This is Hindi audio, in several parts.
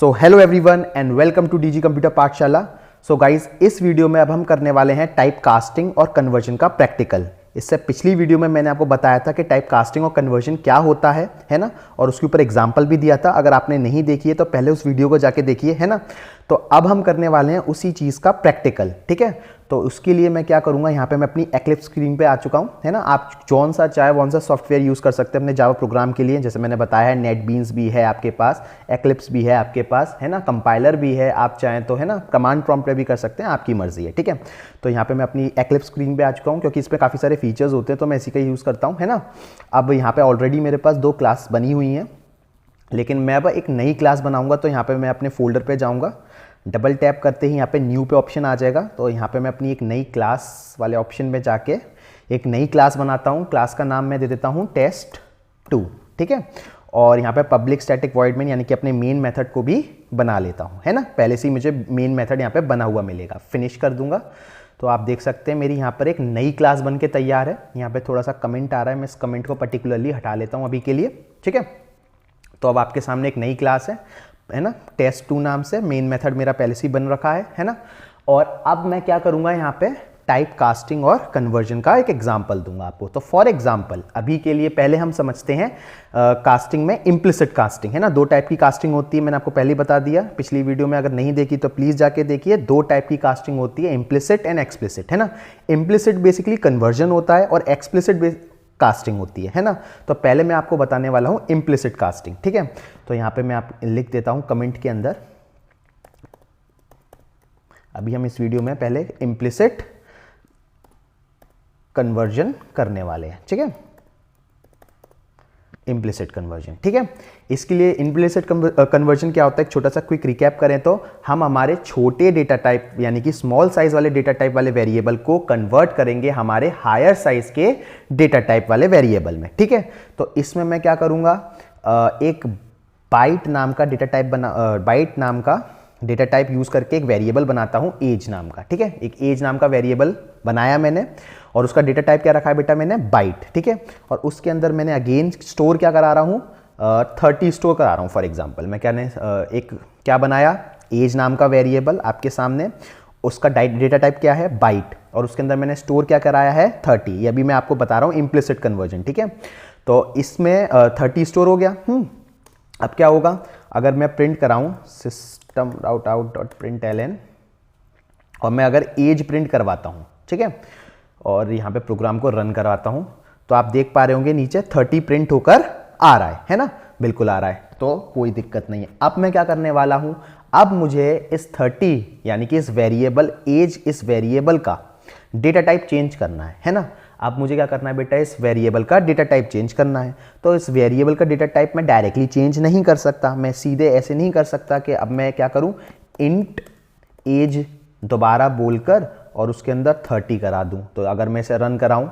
So hello everyone and welcome to DG computer Pathshala. So guys, इस वीडियो में अब हम करने वाले हैं टाइप कास्टिंग और कन्वर्जन का प्रैक्टिकल। इससे पिछली वीडियो में मैंने आपको बताया था कि टाइप कास्टिंग और कन्वर्जन क्या होता है ना, और उसके ऊपर एग्जाम्पल भी दिया था। अगर आपने नहीं देखी है तो पहले उस वीडियो को जाके देखिए, है ना। तो अब हम करने वाले हैं उसी चीज़ का प्रैक्टिकल, ठीक है। तो उसके लिए मैं क्या करूंगा, यहाँ पे मैं अपनी एक्लिप्स स्क्रीन पे आ चुका हूँ, है ना। आप कौन सा चाहे कौन सा सॉफ्टवेयर यूज़ कर सकते हैं अपने जावा प्रोग्राम के लिए। जैसे मैंने बताया है, नेटबीन्स भी है आपके पास, एक्लिप्स भी है आपके पास, है ना, कंपाइलर भी है। आप चाहें तो, है ना, कमांड प्रॉम्प्ट पे भी कर सकते हैं, आपकी मर्जी है, ठीक है। तो यहाँ पे मैं अपनी एक्लिप्स स्क्रीन पे आ चुका हूँ, क्योंकि इसमें काफ़ी सारे फीचर्स होते हैं तो मैं इसी का यूज़ करता हूँ, है ना। अब यहाँ पे ऑलरेडी मेरे पास 2 क्लास बनी हुई हैं, लेकिन मैं अब एक नई क्लास बनाऊंगा। तो यहाँ पे मैं अपने फोल्डर पे जाऊँगा, डबल टैप करते ही यहाँ पे न्यू पे ऑप्शन आ जाएगा। तो यहाँ पे मैं अपनी एक नई क्लास वाले ऑप्शन में जाके एक नई क्लास बनाता हूँ। क्लास का नाम मैं दे देता हूँ test2, ठीक है। और यहाँ पे पब्लिक स्टैटिक वॉइड मेन, यानी कि अपने मेन मेथड को भी बना लेता हूँ, है ना। पहले से ही मुझे मेन मेथड यहाँ पे बना हुआ मिलेगा। फिनिश कर दूंगा तो आप देख सकते हैं मेरी यहाँ पर एक नई क्लास बन के तैयार है। यहाँ पे थोड़ा सा कमेंट आ रहा है, मैं इस कमेंट को पर्टिकुलरली हटा लेता हूँ अभी के लिए, ठीक है। तो अब आपके सामने एक नई क्लास है ना, test2 नाम से। मेन मेथड मेरा पहले से ही बन रखा है ना। और अब मैं क्या करूंगा, यहाँ पे टाइप कास्टिंग और कन्वर्जन का एक एग्जांपल दूंगा आपको। तो फॉर एग्जांपल अभी के लिए पहले हम समझते हैं कास्टिंग में इम्प्लिसिट कास्टिंग, है ना। 2 टाइप की कास्टिंग होती है, मैंने आपको पहले बता दिया पिछली वीडियो में। अगर नहीं देखी तो प्लीज जाके देखिए। 2 टाइप की कास्टिंग होती है, इम्प्लिसिट एंड एक्सप्लिसिट, है ना। इम्प्लिसिट बेसिकली कन्वर्जन होता है और एक्सप्लिसिट कास्टिंग होती है ना। तो पहले मैं आपको बताने वाला हूं इम्प्लिसिट कास्टिंग, ठीक है। तो यहां पे मैं आप लिख देता हूं कमेंट के अंदर। अभी हम इस वीडियो में पहले इम्प्लिसिट कन्वर्जन करने वाले हैं, ठीक है। इम्प्लिसिट कन्वर्जन, ठीक है। इसके लिए इम्प्लिसिट कन्वर्जन क्या होता है, एक छोटा सा क्विक रिकैप करें तो हम हमारे छोटे डेटा टाइप यानी कि स्मॉल साइज वाले डेटा टाइप वाले वेरिएबल को कन्वर्ट करेंगे हमारे हायर साइज के डेटा टाइप वाले वेरिएबल में, ठीक है। तो इसमें मैं क्या करूंगा, एक बाइट नाम का डेटा टाइप यूज करके एक वेरिएबल बनाता हूं एज नाम का, ठीक है। एक एज नाम का वेरिएबल बनाया मैंने, और उसका डेटा टाइप क्या रखा है बेटा मैंने, बाइट, ठीक है। और उसके अंदर मैंने अगेन स्टोर क्या करा रहा हूं, 30 स्टोर करा रहा हूं। फॉर एग्जांपल मैं एक क्या बनाया, एज नाम का वेरिएबल आपके सामने, उसका डेटा टाइप क्या है, बाइट, और उसके अंदर मैंने स्टोर क्या कराया है, 30। ये अभी मैं आपको बता रहा हूं इम्प्लिसिट कन्वर्जन, ठीक है। तो इसमें 30 स्टोर हो गया। अब क्या होगा, अगर मैं प्रिंट कराऊं system.out.println और मैं अगर एज प्रिंट करवाता हूं, ठीक है, और यहां पे प्रोग्राम को रन करवाता हूं, तो आप देख पा रहे होंगे नीचे 30 प्रिंट होकर आ रहा है ना, बिल्कुल आ रहा है। तो कोई दिक्कत नहीं है। अब मैं क्या करने वाला हूं, अब मुझे इस 30 यानी कि इस वेरिएबल एज, इस वेरिएबल का डेटा टाइप चेंज करना है ना। अब मुझे क्या करना है बेटा, इस वेरिएबल का डेटा टाइप चेंज करना है। तो इस वेरिएबल का डेटा टाइप मैं डायरेक्टली चेंज नहीं कर सकता, मैं सीधे ऐसे नहीं कर सकता कि अब मैं क्या करूं, इंट एज दोबारा बोलकर और उसके अंदर 30 करा दूं। तो अगर मैं इसे रन कराऊं,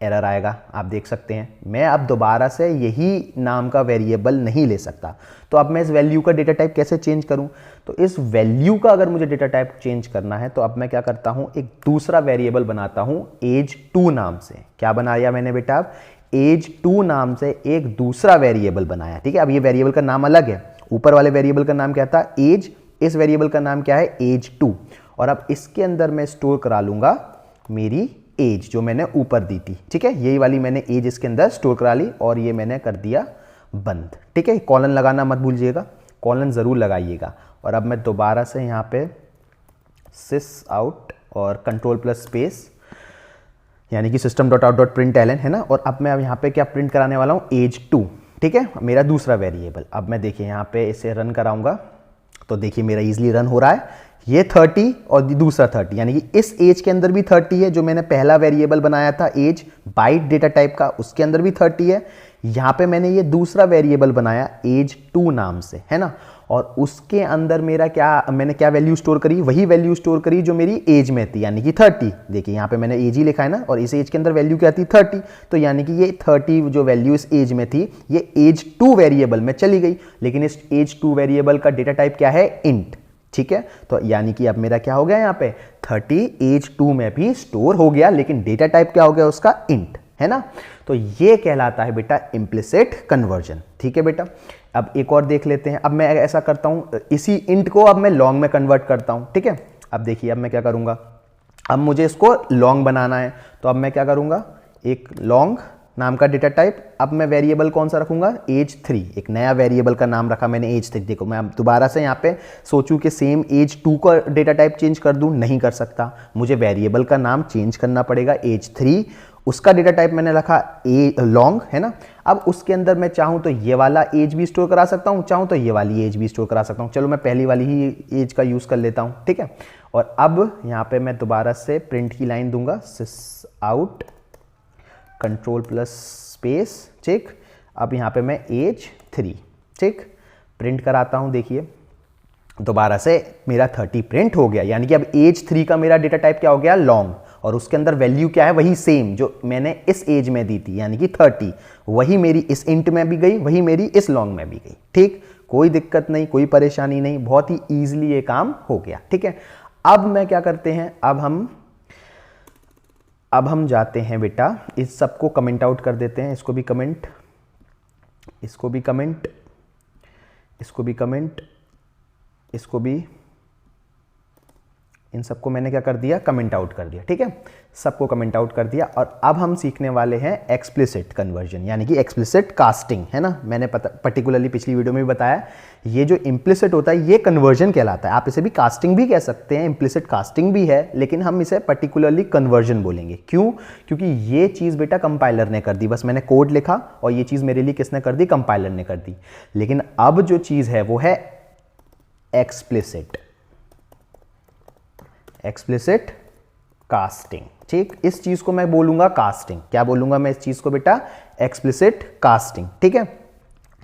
एरर आएगा, आप देख सकते हैं। मैं अब दोबारा से यही नाम का वेरिएबल नहीं ले सकता। तो अब मैं इस वैल्यू का डेटा टाइप कैसे चेंज करूं, तो इस वैल्यू का अगर मुझे डेटा टाइप चेंज करना है तो अब मैं क्या करता हूं, एक दूसरा वेरिएबल बनाता हूं एज2 नाम से। क्या बनाया मैंने बेटा, अब एज2 नाम से एक दूसरा वेरिएबल बनाया, ठीक है। अब ये वेरिएबल का नाम अलग है, ऊपर वाले वेरिएबल का नाम क्या था, एज, इस वेरिएबल का नाम क्या है, एज2। और अब इसके अंदर मैं स्टोर करा लूंगा मेरी एज जो मैंने ऊपर दी थी, ठीक है। यही वाली मैंने एज इसके अंदर स्टोर करा ली और ये मैंने कर दिया बंद, ठीक है। कॉलन लगाना मत भूलिएगा, कॉलन जरूर लगाइएगा। और अब मैं दोबारा से यहाँ पे sys out और कंट्रोल प्लस स्पेस यानी कि system.out.println, है ना। और अब मैं यहाँ पे क्या प्रिंट कराने वाला हूँ, एज2, ठीक है, मेरा दूसरा वेरिएबल। अब मैं देखिए यहाँ पे इसे रन कराऊंगा तो देखिए मेरा इजीली रन हो रहा है। ये 30 और दूसरा 30, यानी कि इस एज के अंदर भी 30 है, जो मैंने पहला वेरिएबल बनाया था एज बाइट डेटा टाइप का, उसके अंदर भी 30 है। यहाँ पे मैंने ये दूसरा वेरिएबल बनाया एज2 नाम से, है ना। और उसके अंदर मैंने क्या वैल्यू स्टोर करी, वही वैल्यू स्टोर करी जो मेरी एज में थी, यानी कि 30। देखिए यहाँ पे मैंने एज ही लिखा है ना, और इस एज के अंदर वैल्यू क्या थी, 30। तो यानी कि ये 30 जो वैल्यू इस एज में थी, ये एज2 वेरिएबल में चली गई। लेकिन इस एज2 वेरिएबल का डेटा टाइप क्या है, इंट, ठीक है। तो यानी कि अब मेरा क्या हो गया, यहाँ पे 30 एज2 में भी स्टोर हो गया, लेकिन डेटा टाइप क्या हो गया उसका, इंट, है ना। तो ये कहलाता है बेटा इम्प्लिसिट कन्वर्जन। ठीक है बेटा, अब एक और देख लेते हैं। अब मैं ऐसा करता हूं, इसी इंट को अब मैं लॉन्ग में कन्वर्ट करता हूं। ठीक है, अब देखिए अब मैं क्या करूंगा, अब मुझे इसको लॉन्ग बनाना है, तो अब मैं क्या करूंगा, एक लॉन्ग नाम का डेटा टाइप, अब मैं वेरिएबल कौन सा रखूंगा, एज 3, एक नया वेरिएबल का नाम रखा मैंने एज 3। देखो मैं अब दोबारा से यहाँ पे सोचूं कि सेम एज 2 का डेटा टाइप चेंज कर दूं, नहीं कर सकता, मुझे वेरिएबल का नाम चेंज करना पड़ेगा, एज 3, उसका डेटा टाइप मैंने रखा लॉन्ग, है ना। अब उसके अंदर मैं चाहूं तो ये वाला एज भी स्टोर करा सकता हूं, चाहूं तो ये वाली एज भी स्टोर करा सकता हूं। चलो मैं पहली वाली ही एज का यूज कर लेता हूं। ठीक है, और अब यहां पे मैं दोबारा से प्रिंट की लाइन दूंगा, सिस आउट कंट्रोल प्लस स्पेस। ठीक, अब यहां पे मैं एज 3, ठीक, प्रिंट कराता हूं। देखिए दोबारा से मेरा 30 प्रिंट हो गया, यानी कि अब एज 3 का मेरा डेटा टाइप क्या हो गया, लॉन्ग, और उसके अंदर वैल्यू क्या है, वही सेम जो मैंने इस एज में दी थी, यानी कि 30, वही मेरी इस इंट में भी गई, वही मेरी इस लॉन्ग में भी गई। ठीक, कोई दिक्कत नहीं, कोई परेशानी नहीं, बहुत ही ईजिली ये काम हो गया। ठीक है, अब मैं क्या करते हैं, अब हम जाते हैं बेटा, इस सबको कमेंट आउट कर देते हैं, इसको भी कमेंट, इसको भी कमेंट, इसको भी कमेंट, इसको भी, इन सबको मैंने क्या कर दिया, कमेंट आउट कर दिया। ठीक है, सबको कमेंट आउट कर दिया। और अब हम सीखने वाले हैं एक्सप्लिसिट कन्वर्जन, यानी कि एक्सप्लिसिट कास्टिंग, है ना। मैंने पर्टिकुलरली पिछली वीडियो में भी बताया, ये जो इम्प्लिसिट होता है ये कन्वर्जन कहलाता है। आप इसे भी कास्टिंग भी कह सकते हैं, इम्प्लिसिट कास्टिंग भी है, लेकिन हम इसे पर्टिकुलरली कन्वर्जन बोलेंगे। क्यों, क्योंकि ये चीज़ बेटा कंपाइलर ने कर दी, बस मैंने कोड लिखा और ये चीज़ मेरे लिए किसने कर दी, कंपाइलर ने कर दी। लेकिन अब जो चीज़ है वो है एक्सप्लिसिट, एक्सप्लिसिट कास्टिंग। ठीक, इस चीज को मैं बोलूंगा कास्टिंग। क्या बोलूंगा मैं इस चीज को बेटा, एक्सप्लिसिट कास्टिंग। ठीक है,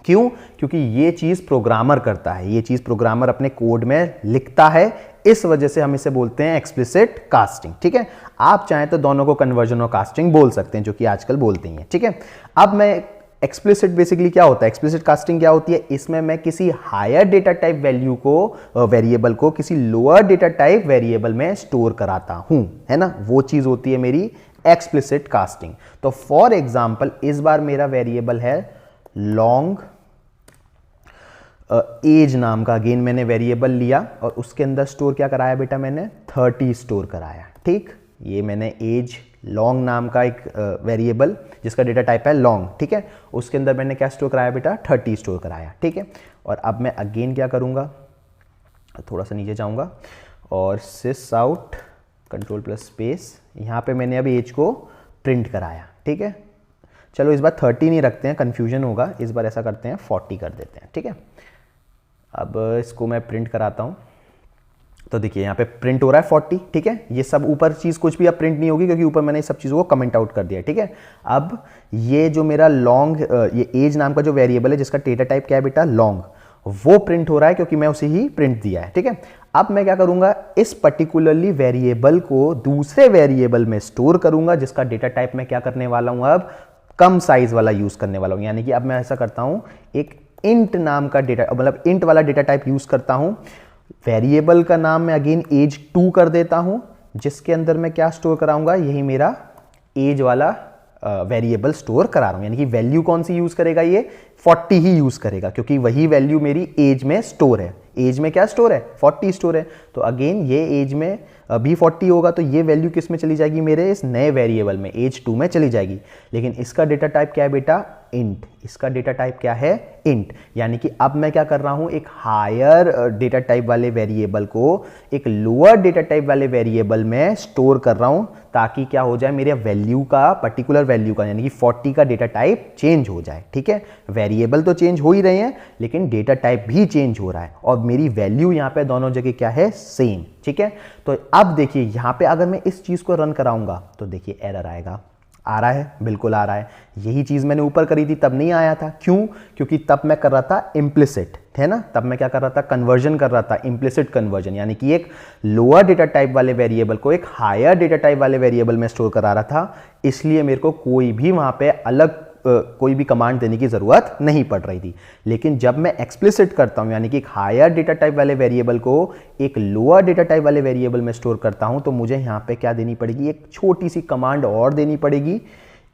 क्यों, क्योंकि ये चीज प्रोग्रामर करता है, ये चीज प्रोग्रामर अपने कोड में लिखता है, इस वजह से हम इसे बोलते हैं एक्सप्लिसिट कास्टिंग। ठीक है, आप चाहें तो दोनों को कन्वर्जन और कास्टिंग बोल सकते हैं, जो कि आजकल बोलते हैं। ठीक है, अब मैं एक्सप्लिसिट बेसिकली क्या होता है, एक्सप्लिसिट कास्टिंग क्या होती है, इसमें मैं किसी हायर डेटा टाइप वैल्यू को, वेरिएबल को किसी लोअर डेटा टाइप वेरिएबल में स्टोर कराता हूं, है ना, वो चीज होती है मेरी एक्सप्लिसिट कास्टिंग। तो फॉर एग्जांपल इस बार मेरा वेरिएबल है लॉन्ग एज नाम का, अगेन मैंने वेरिएबल लिया और उसके अंदर स्टोर क्या कराया बेटा, मैंने 30 स्टोर कराया। ठीक, ये मैंने एज लॉन्ग नाम का एक वेरिएबल जिसका डेटा टाइप है लॉन्ग, ठीक है, उसके अंदर मैंने क्या स्टोर कराया बेटा, 30 स्टोर कराया। ठीक है, और अब मैं अगेन क्या करूंगा, थोड़ा सा नीचे जाऊंगा और सिस आउट कंट्रोल प्लस स्पेस, यहां पे मैंने अभी एज को प्रिंट कराया। ठीक है, चलो इस बार 30 नहीं रखते हैं, कंफ्यूजन होगा, इस बार ऐसा करते हैं 40 कर देते हैं। ठीक है, अब इसको मैं प्रिंट कराता हूं, तो देखिए यहाँ पे प्रिंट हो रहा है 40। ठीक है, ये सब ऊपर चीज़ कुछ भी अब प्रिंट नहीं होगी क्योंकि ऊपर मैंने सब चीज़ों को कमेंट आउट कर दिया। ठीक है, अब ये जो मेरा लॉन्ग, ये एज नाम का जो वेरिएबल है जिसका डेटा टाइप क्या है बेटा, लॉन्ग, वो प्रिंट हो रहा है क्योंकि मैं उसे ही प्रिंट दिया है। ठीक है, अब मैं क्या करूंगा, इस पर्टिकुलरली वेरिएबल को दूसरे वेरिएबल में स्टोर करूंगा जिसका डेटा टाइप मैं क्या करने वाला हूं, अब कम साइज वाला यूज करने वाला हूं। यानी कि अब मैं ऐसा करता हूं, एक इंट नाम का डेटा, मतलब इंट वाला डेटा टाइप यूज करता हूं। वेरिएबल का नाम मैं अगेन एज 2 कर देता हूं, जिसके अंदर मैं क्या स्टोर कराऊंगा, यही मेरा एज वाला वेरिएबल स्टोर करा रहा हूं। यानी कि वैल्यू कौन सी यूज करेगा, ये 40 ही यूज करेगा क्योंकि वही वैल्यू मेरी एज में स्टोर है। एज में क्या स्टोर है, 40 स्टोर है, तो अगेन ये एज में भी 40 होगा, तो ये वैल्यू किस में चली जाएगी, मेरे इस नए वेरिएबल में एज 2 में चली जाएगी। लेकिन इसका डेटा टाइप क्या है बेटा, इंट, इसका डेटा टाइप क्या है, इंट। यानी कि अब मैं क्या कर रहा हूं, एक हायर डेटा टाइप वाले वेरिएबल को एक लोअर डेटा टाइप वाले वेरिएबल में स्टोर कर रहा हूं ताकि क्या हो जाए, मेरे वैल्यू का, पर्टिकुलर वैल्यू का, यानी कि 40 का डेटा टाइप चेंज हो जाए। ठीक है, वेरिएबल तो चेंज हो ही रहे हैं लेकिन डेटा टाइप भी चेंज हो रहा है और मेरी वैल्यू यहां पे दोनों जगह क्या है, सेम। ठीक है, तो अब देखिए यहां पे अगर मैं इस चीज को रन कराऊंगा तो देखिए एरर आएगा, आ रहा है, बिल्कुल आ रहा है। यही चीज मैंने ऊपर करी थी तब नहीं आया था, क्यों, क्योंकि तब मैं कर रहा था इम्प्लिसिट, है ना, तब मैं क्या कर रहा था, कन्वर्जन कर रहा था, इम्प्लिसिट कन्वर्जन, यानी कि एक लोअर डेटा टाइप वाले वेरिएबल को एक हायर डेटा टाइप वाले वेरिएबल में स्टोर करा रहा था, इसलिए मेरे को कोई भी वहां पे अलग कोई भी कमांड देने की जरूरत नहीं पड़ रही थी। लेकिन जब मैं एक्सप्लिसिट करता हूं, यानी कि एक हायर डेटा टाइप वाले वेरिएबल को एक लोअर डेटा टाइप वाले वेरिएबल में स्टोर करता हूं, तो मुझे यहां पे क्या देनी पड़ेगी, एक छोटी सी कमांड और देनी पड़ेगी,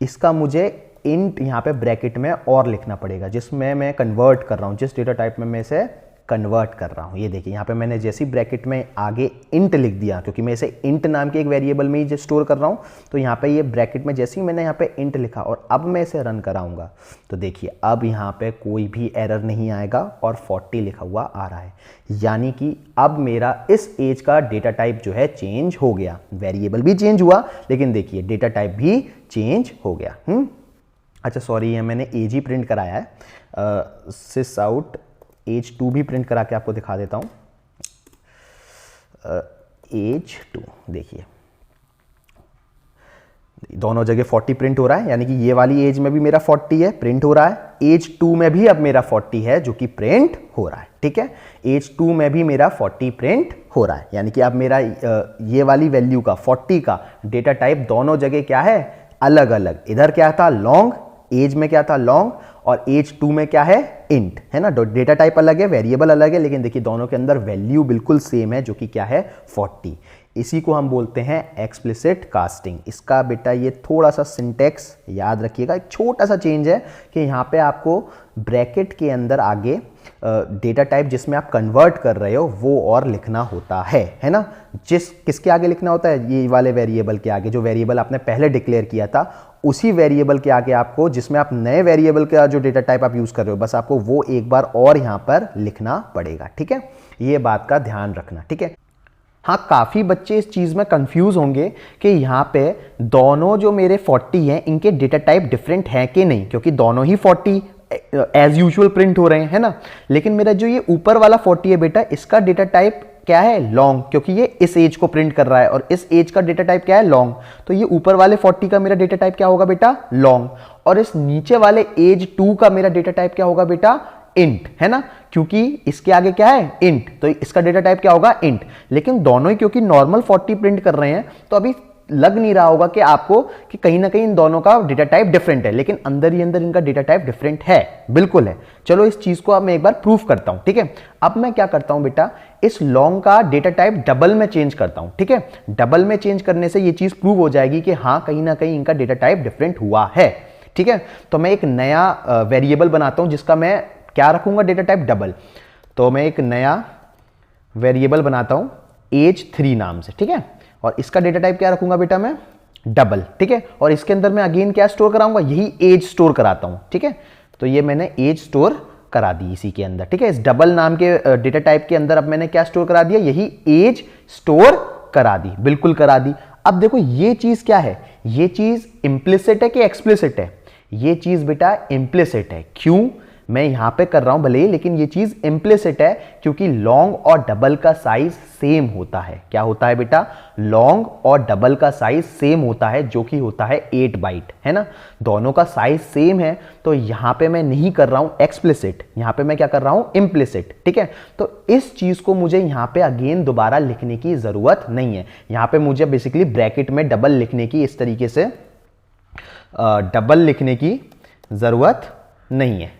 इसका मुझे इंट यहाँ पे ब्रैकेट में और लिखना पड़ेगा, जिसमें मैं कन्वर्ट कर रहा हूँ, जिस डेटा टाइप में मैं इसे कन्वर्ट कर रहा हूँ। ये देखिए यहाँ पे मैंने जैसी ब्रैकेट में आगे इंट लिख दिया, क्योंकि मैं इसे इंट नाम के एक वेरिएबल में ही स्टोर कर रहा हूँ, तो यहाँ पे ये ब्रैकेट में जैसे ही मैंने यहाँ पे इंट लिखा और अब मैं इसे रन कराऊंगा, तो देखिए अब यहाँ पे कोई भी एरर नहीं आएगा और 40 लिखा हुआ आ रहा है। यानी कि अब मेरा इस एज का डेटा टाइप जो है चेंज हो गया, वेरिएबल भी चेंज हुआ, लेकिन देखिए डेटा टाइप भी चेंज हो गया। अच्छा सॉरी, ये मैंने एज ही प्रिंट कराया है, सिस आउट एज 2 भी प्रिंट करा के आपको दिखा देता हूं। एज 2 देखिए दोनों जगह 40 प्रिंट हो रहा है, यानी कि ये वाली एज में भी मेरा 40 है, प्रिंट हो रहा है। एज 2 में भी अब मेरा 40 है जो कि प्रिंट हो रहा है। ठीक है, एज 2 में भी मेरा 40 प्रिंट हो रहा है, यानी कि अब मेरा ये वाली वैल्यू का 40 का डेटा टाइप दोनों जगह क्या है, अलग अलग। इधर क्या था लॉन्ग, एज में क्या था लॉन्ग, और एज 2 में क्या है इंट, है ना। डेटा टाइप अलग है, वेरिएबल अलग है, लेकिन देखिए दोनों के अंदर वैल्यू बिल्कुल सेम है जो कि क्या है 40। इसी को हम बोलते हैं एक्सप्लिसिट कास्टिंग। इसका बेटा ये थोड़ा सा सिंटेक्स याद रखिएगा, एक छोटा सा चेंज है कि यहाँ पे आपको ब्रैकेट के अंदर आगे डेटा टाइप जिसमें आप कन्वर्ट कर रहे हो वो और लिखना होता है ना। किसके आगे लिखना होता है, ये वाले वेरिएबल के आगे, जो वेरिएबल आपने पहले डिक्लेयर किया था उसी वेरिएबल के आगे आपको, जिसमें आप नए वेरिएबल का जो डेटा टाइप आप यूज कर रहे हो, बस आपको वो एक बार और यहाँ पर लिखना पड़ेगा। ठीक है, ये बात का ध्यान रखना। ठीक है, हाँ काफ़ी बच्चे इस चीज़ में कंफ्यूज होंगे कि यहाँ पे दोनों जो मेरे 40 हैं इनके डेटा टाइप डिफरेंट हैं कि नहीं, क्योंकि दोनों ही 40 एज यूजुअल प्रिंट हो रहे हैं, है ना। लेकिन मेरा जो ये ऊपर वाला 40 है बेटा, इसका डेटा टाइप क्या है लॉन्ग, क्योंकि ये इस एज को प्रिंट कर रहा है और इस एज का डेटा टाइप क्या है लॉन्ग, तो ये ऊपर वाले 40 का मेरा डेटा टाइप क्या होगा बेटा लॉन्ग, और इस नीचे वाले एज 2 का मेरा डेटा टाइप क्या होगा बेटा इंट, है ना, क्योंकि इसके आगे क्या है इंट, तो इसका डेटा टाइप क्या होगा इंट। लेकिन दोनों ही क्योंकि नॉर्मल 40 प्रिंट कर रहे हैं, तो अभी लग नहीं रहा होगा कि आपको कि कहीं ना कहीं इन दोनों का डेटा टाइप डिफरेंट है, लेकिन अंदर ही अंदर इनका डेटा टाइप डिफरेंट है, बिल्कुल है। चलो इस चीज को अब मैं एक बार प्रूफ करता हूं। ठीक है, अब मैं क्या करता हूं बेटा, इस लॉन्ग का डेटा टाइप डबल में चेंज करता हूं। ठीक है, डबल में चेंज करने से ये चीज प्रूव हो जाएगी कि हाँ कहीं ना कहीं इनका डेटा टाइप डिफरेंट हुआ है। ठीक है, तो मैं एक नया वेरिएबल बनाता हूं जिसका मैं क्या रखूंगा डेटा टाइप डबल। तो मैं एक नया वेरिएबल बनाता हूं एज 3 नाम से। ठीक है, और इसका डेटा टाइप क्या रखूंगा बेटा मैं डबल। ठीक है, और इसके अंदर मैं अगेन क्या स्टोर कराऊंगा, यही एज स्टोर कराता हूं। ठीक है, तो ये मैंने एज स्टोर करा दी इसी के अंदर। ठीक है, इस डबल नाम के डेटा टाइप के अंदर अब मैंने क्या स्टोर करा दिया, यही एज स्टोर करा दी, बिल्कुल करा दी। अब देखो ये चीज क्या है, ये चीज इंप्लिसिट है कि एक्सप्लिसिट है, ये चीज बेटा इंप्लिसिट है। क्यों, मैं यहां पे कर रहा हूं भले ही, लेकिन ये चीज इंप्लिसिट है क्योंकि लॉन्ग और डबल का साइज सेम होता है। क्या होता है बेटा, लॉन्ग और डबल का साइज सेम होता है, जो कि होता है 8 बाइट, है ना। दोनों का साइज सेम है, तो यहां पे मैं नहीं कर रहा हूं एक्सप्लिसिट, यहां पे मैं क्या कर रहा हूं इंप्लिसिट। ठीक है, तो इस चीज को मुझे यहां पे अगेन दोबारा लिखने की जरूरत नहीं है। यहां पे मुझे बेसिकली ब्रैकेट में डबल लिखने की, इस तरीके से डबल लिखने की जरूरत नहीं है।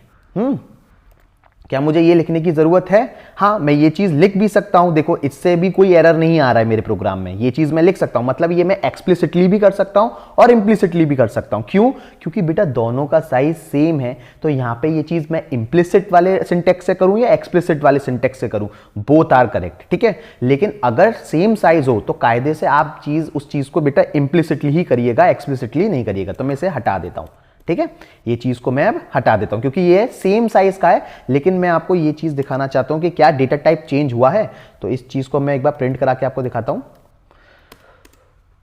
क्या मुझे ये लिखने की जरूरत है, हाँ मैं ये चीज लिख भी सकता हूं। देखो इससे भी कोई एरर नहीं आ रहा है मेरे प्रोग्राम में, ये चीज मैं लिख सकता हूं, मतलब ये मैं एक्सप्लिसिटली भी कर सकता हूं और इंप्लिसिटली भी कर सकता हूं। क्यों, क्योंकि बेटा दोनों का साइज सेम है, तो यहां पे ये चीज मैं इंप्लिसिट वाले सिंटेक्स से करूं या एक्सप्लिसिट वाले सिंटेक्स से करूं, बोथ आर करेक्ट। ठीक है, लेकिन अगर सेम साइज हो तो कायदे से आप उस चीज को बेटा इंप्लिसिटली ही करिएगा, एक्सप्लिसिटली नहीं करिएगा। तो मैं इसे हटा देता हूं। ठीक है, ये चीज को मैं अब हटा देता हूं क्योंकि ये सेम साइज का है, लेकिन मैं आपको ये चीज दिखाना चाहता हूं कि क्या डेटा टाइप चेंज हुआ है। तो इस चीज को मैं एक बार प्रिंट करा के आपको दिखाता हूं।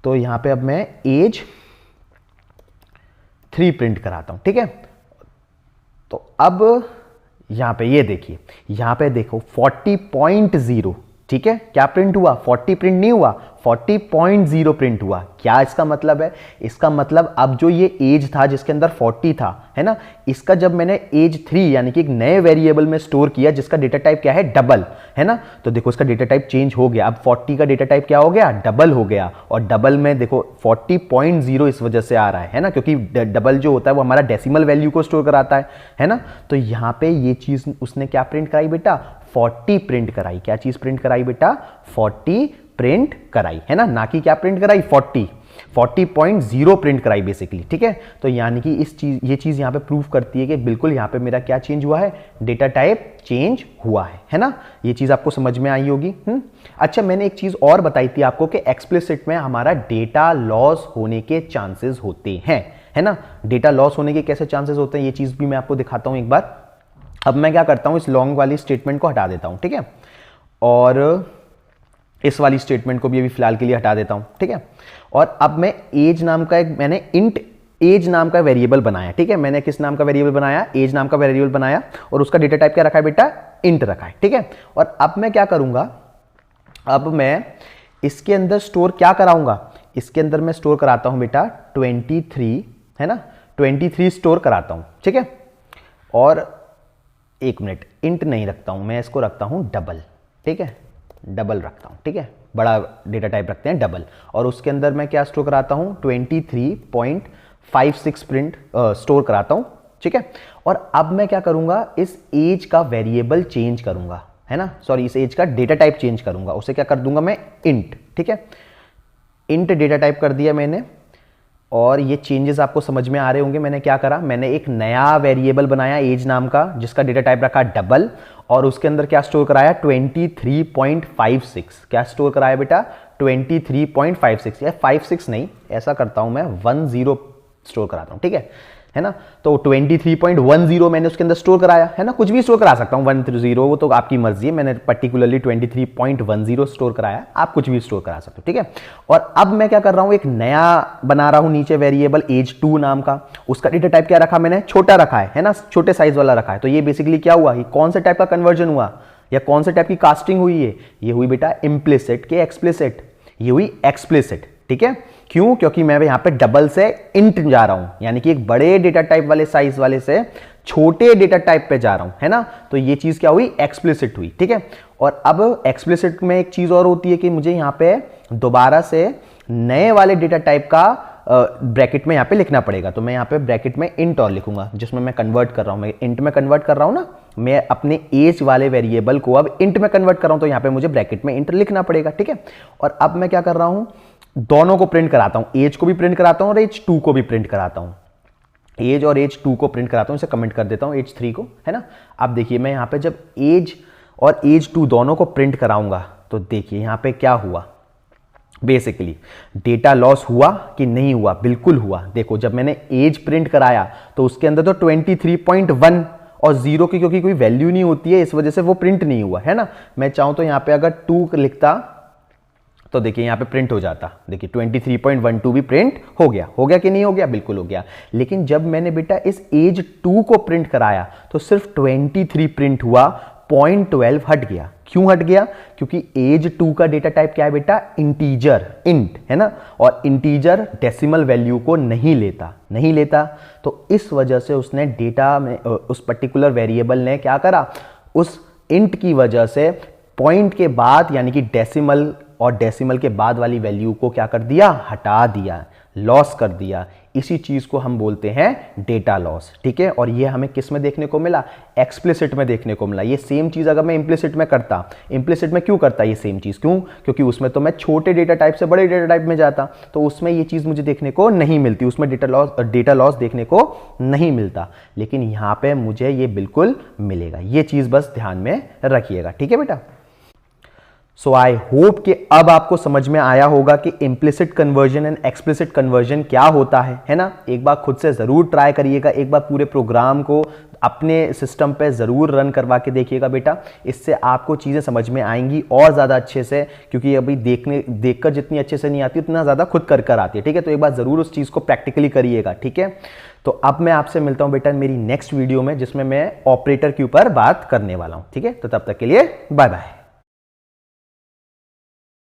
तो यहां पे अब मैं एज 3 प्रिंट कराता हूं। ठीक है, तो अब यहां पे ये देखिए, यहां पे देखो 40.0, ठीक है, क्या प्रिंट हुआ, 40 प्रिंट नहीं हुआ, 40.0 प्रिंट हुआ। क्या इसका मतलब है, इसका मतलब अब जो ये एज था जिसके अंदर 40 था, है ना, इसका जब मैंने एज 3 यानी कि एक नए वेरिएबल में स्टोर किया जिसका डेटा टाइप क्या है डबल, है ना, तो देखो इसका डेटा टाइप चेंज हो गया। अब 40 का डेटा टाइप क्या हो गया, डबल हो गया, और डबल में देखो 40.0 इस वजह से आ रहा है ना, क्योंकि डबल जो होता है वो हमारा डेसिमल वैल्यू को स्टोर कराता है ना। तो यहां पे ये चीज उसने क्या प्रिंट कराई बेटा, 40 प्रिंट कराई। क्या चीज प्रिंट कराई बेटा, 40 प्रिंट कराई, है ना कि क्या प्रिंट कराई, 40.0 प्रिंट कराई बेसिकली, ठीक है। तो यानी कि ये चीज यहां पे प्रूव करती है कि बिल्कुल यहां पे मेरा क्या चेंज हुआ है, डेटा टाइप चेंज हुआ है ना। ये चीज आपको समझ में आई होगी। अच्छा, मैंने एक चीज और बताई थी आपको कि एक्सप्लिसिट में हमारा डेटा लॉस होने के चांसेस होते हैं, है ना। डेटा लॉस होने के कैसे चांसेस होते हैं, ये चीज भी मैं आपको दिखाता हूं एक बार। अब मैं क्या करता हूं, इस लॉन्ग वाली स्टेटमेंट को हटा देता हूं, ठीक है, और इस वाली स्टेटमेंट को भी अभी फिलहाल के लिए हटा देता हूं, ठीक है। और अब मैं एज नाम का एक, मैंने इंट एज नाम का वेरिएबल बनाया, ठीक है। मैंने किस नाम का वेरिएबल बनाया, एज नाम का वेरिएबल बनाया, और उसका डेटा टाइप क्या रखा है बेटा, इंट रखा है, ठीक है। और अब मैं क्या करूंगा, अब मैं इसके अंदर स्टोर क्या कराऊंगा, इसके अंदर मैं स्टोर कराता हूं बेटा 23, है ना, 23 स्टोर कराता हूं, ठीक है। और एक मिनट, इंट नहीं रखता हूं मैं, इसको रखता हूं डबल, ठीक है, डबल रखता हूं, ठीक है, बड़ा डेटा टाइप रखते हैं डबल। और उसके अंदर मैं क्या स्टोर कराता हूं, 23.56 प्रिंट स्टोर कराता हूं, ठीक है। और अब मैं क्या करूंगा, इस एज का वेरिएबल चेंज करूंगा, है ना, सॉरी, इस एज का डेटा टाइप चेंज करूंगा, उसे क्या कर दूंगा मैं, इंट, ठीक है। इंट डेटा टाइप कर दिया मैंने, और ये चेंजेस आपको समझ में आ रहे होंगे। मैंने क्या करा, मैंने एक नया वेरिएबल बनाया एज नाम का, जिसका डेटा टाइप रखा डबल, और उसके अंदर क्या स्टोर कराया, 23.56। क्या स्टोर कराया बेटा, 23.56, या 56 नहीं, ऐसा करता हूं मैं 10 स्टोर कराता हूं, ठीक है ना। तो 23.10 मैंने उसके अंदर स्टोर कराया, है ना, कुछ भी स्टोर करा सकता हूं, 10, वो तो आपकी मर्जी है। मैंने पर्टिकुलरली 23.10 स्टोर कराया, आप कुछ भी स्टोर करा सकते हो, ठीक है। और अब मैं क्या कर रहा हूं, एक नया बना रहा हूं नीचे वेरिएबल age2 नाम का, उसका डेटा टाइप क्या रखा मैंने, छोटा रखा है ना, छोटे साइज वाला रखा है। तो ये बेसिकली क्या हुआ, ये कौन से टाइप का कन्वर्जन हुआ, या कौन से टाइप की कास्टिंग हुई है, ये हुई बेटा इम्प्लिसिट के एक्सप्लिसिट, ये हुई एक्सप्लिसिट, ठीक है। क्यों, क्योंकि मैं यहां पे डबल से इंट जा रहा हूं, यानी कि एक बड़े डेटा टाइप वाले साइज वाले से छोटे डेटा टाइप पे जा रहा हूं, है ना। तो ये चीज क्या हुई, एक्सप्लिसिट हुई, ठीक है। और अब एक्सप्लिसिट में एक चीज और होती है कि मुझे यहां पे दोबारा से नए वाले डेटा टाइप का ब्रैकेट में यहां पे लिखना पड़ेगा। तो मैं यहां पे ब्रैकेट में इंट और लिखूंगा, जिसमें मैं कन्वर्ट कर रहा हूं, मैं इंट में कन्वर्ट कर रहा हूं ना, मैं अपने एज वाले वेरिएबल को अब इंट में कन्वर्ट कर रहा हूं, तो यहां पे मुझे ब्रैकेट में इंट लिखना पड़ेगा, ठीक है। और अब मैं क्या कर रहा हूं, दोनों को प्रिंट कराता हूं, एज को भी प्रिंट कराता हूं और एज2 को भी प्रिंट कराता हूं। एज और एज2 को प्रिंट कराता हूं, इसे कमेंट कर देता हूं एज3 को, है ना। अब देखिए मैं यहां पे जब एज और एज2 दोनों को प्रिंट कराऊंगा, तो देखिए यहां पे क्या हुआ, बेसिकली डेटा लॉस हुआ कि नहीं हुआ, बिल्कुल हुआ। देखो जब मैंने एज प्रिंट कराया तो उसके अंदर तो 23.1 और 0 की क्योंकि कोई वैल्यू नहीं होती है, इस वजह से वो प्रिंट नहीं हुआ, है ना। मैं चाहूं तो यहां पे अगर 2 लिखता तो देखिए यहां पे प्रिंट हो जाता, देखिए 23.12 भी प्रिंट हो गया कि नहीं हो गया, बिल्कुल हो गया। लेकिन जब मैंने बेटा इस एज2 को प्रिंट कराया तो सिर्फ 23 प्रिंट हुआ, 0.12 हट गया। क्यों हट गया, क्योंकि एज2 का डेटा टाइप क्या है बेटा, इंटीजर, इंट, है ना। और इंटीजर डेसिमल वैल्यू को नहीं लेता, तो इस वजह से उसने डेटा में उस पर्टिकुलर वेरिएबल ने क्या करा, उस इंट की वजह से पॉइंट के बाद यानी कि डेसिमल और डेसिमल के बाद वाली वैल्यू को क्या कर दिया, हटा दिया, लॉस कर दिया। इसी चीज को हम बोलते हैं डेटा लॉस, ठीक है। और ये हमें किस में देखने को मिला, एक्सप्लिसिट में देखने को मिला। ये सेम चीज अगर मैं इम्प्लिसिट में करता, इम्प्लिसिट में क्यों करता ये सेम चीज, क्यों, क्योंकि उसमें तो मैं छोटे डेटा टाइप से बड़े डेटा टाइप में जाता, तो उसमें ये चीज मुझे देखने को नहीं मिलती, उसमें डेटा लॉस देखने को नहीं मिलता। लेकिन यहां पे मुझे ये बिल्कुल मिलेगा, ये चीज बस ध्यान में रखिएगा, ठीक है बेटा। सो आई होप कि अब आपको समझ में आया होगा कि implicit conversion and explicit conversion क्या होता है ना। एक बार खुद से जरूर ट्राई करिएगा, एक बार पूरे प्रोग्राम को अपने सिस्टम पे जरूर रन करवा के देखिएगा बेटा, इससे आपको चीजें समझ में आएंगी और ज्यादा अच्छे से, क्योंकि अभी देखकर जितनी अच्छे से नहीं आती उतना ज्यादा खुद कर आती है, ठीक है। तो एक बार जरूर उस चीज को प्रैक्टिकली करिएगा, ठीक है। तो अब मैं आपसे मिलता हूं बेटा मेरी नेक्स्ट वीडियो में, जिसमें मैं ऑपरेटर के ऊपर बात करने वाला हूं, ठीक है। तो तब तक के लिए बाय बाय।